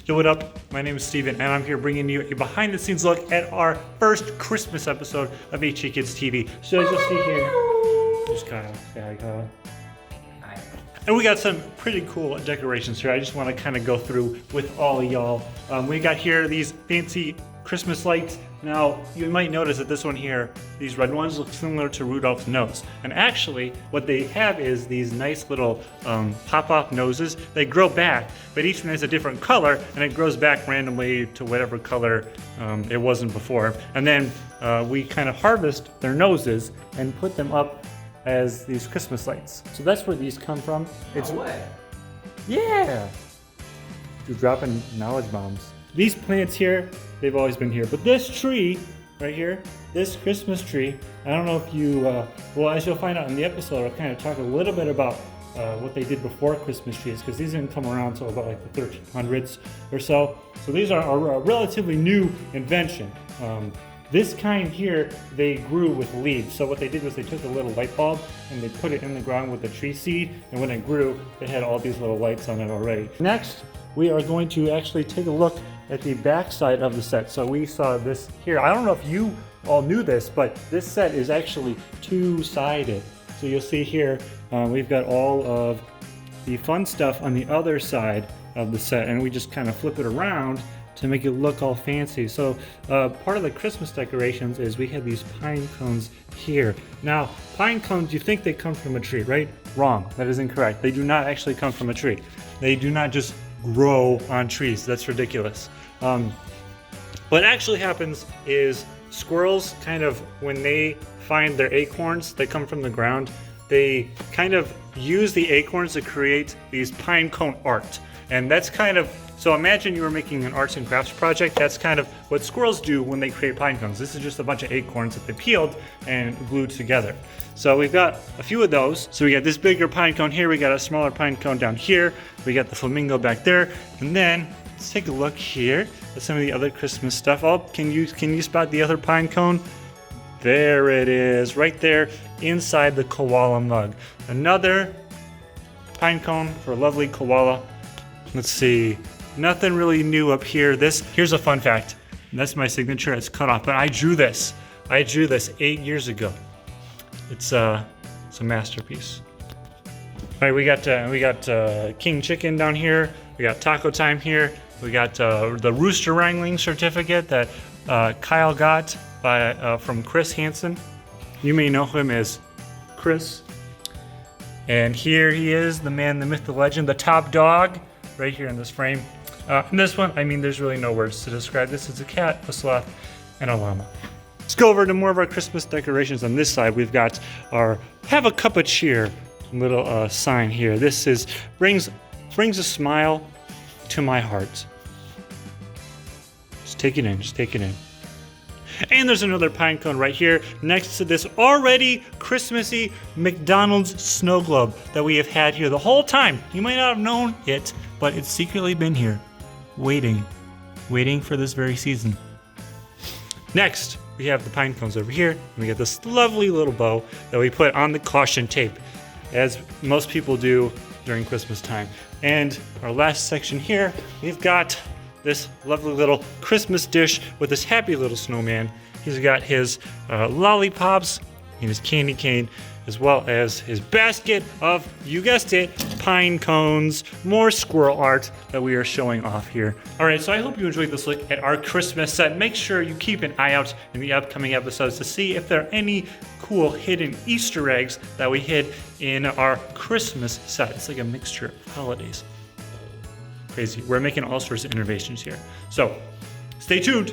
Yo, what up? My name is Steven, and I'm here bringing you a behind-the-scenes look at our first Christmas episode of HE Kids TV. So as you'll see here, there's Kyle. Say hi, Kyle. Hi. And we got some pretty cool decorations here. I just want to kind of go through with all of y'all. We got here these fancy Christmas lights. Now, you might notice that this one here, these red ones look similar to Rudolph's nose. And actually, what they have is these nice little pop-off noses. They grow back, but each one has a different color, and it grows back randomly to whatever color it wasn't before. And then we kind of harvest their noses and put them up as these Christmas lights. So that's where these come from. It's what? Yeah! You're dropping knowledge bombs. These plants here, they've always been here. But this tree right here, this Christmas tree, I don't know if you, well, as you'll find out in the episode, I'll kind of talk a little bit about what they did before Christmas trees, because these didn't come around until about like the 1300s or so. So these are a relatively new invention. This kind here, they grew with leaves. So what they did was they took a little light bulb and they put it in the ground with the tree seed. And when it grew, it had all these little lights on it already. Next, we are going to actually take a look at the back side of the set. So we saw this here. I don't know if you all knew this, but this set is actually two-sided. So you'll see here, we've got all of the fun stuff on the other side of the set, and we just kind of flip it around to make it look all fancy. So part of the Christmas decorations is we have these pine cones here. Now, pine cones, you think they come from a tree, right? Wrong, that is incorrect. They do not actually come from a tree. They do not just grow on trees. That's ridiculous. What actually happens is squirrels kind of, when they find their acorns that come from the ground, they kind of use the acorns to create these pine cone art. And that's kind of, so imagine you were making an arts and crafts project. That's kind of what squirrels do when they create pine cones. This is just a bunch of acorns that they peeled and glued together. So we've got a few of those. So we got this bigger pine cone here. We got a smaller pine cone down here. We got the flamingo back there. And then let's take a look here at some of the other Christmas stuff. Oh, can you spot the other pine cone? There it is, right there inside the koala mug. Another pine cone for a lovely koala. Let's see, nothing really new up here. Here's a fun fact. That's my signature, it's cut off, but I drew this 8 years ago. It's a masterpiece. All right, we got King Chicken down here. We got Taco Time here. We got the Rooster Wrangling certificate that Kyle got from Chris Hansen. You may know him as Chris. And here he is, the man, the myth, the legend, the top dog, right here in this frame. And this one, I mean, there's really no words to describe this. It's a cat, a sloth, and a llama. Let's go over to more of our Christmas decorations. On this side, we've got our "Have a Cup of Cheer" little sign here. This brings a smile to my heart. Just take it in, just take it in. And there's another pine cone right here next to this already Christmassy McDonald's snow globe that we have had here the whole time. You might not have known it, but it's secretly been here, waiting for this very season. Next, we have the pine cones over here, and we got this lovely little bow that we put on the caution tape, as most people do during Christmas time. And our last section here, we've got this lovely little Christmas dish with this happy little snowman. He's got his lollipops and his candy cane, as well as his basket of, you guessed it, pine cones, more squirrel art that we are showing off here. All right, so I hope you enjoyed this look at our Christmas set. Make sure you keep an eye out in the upcoming episodes to see if there are any cool hidden Easter eggs that we hid in our Christmas set. It's like a mixture of holidays. Crazy. We're making all sorts of innovations here. So stay tuned.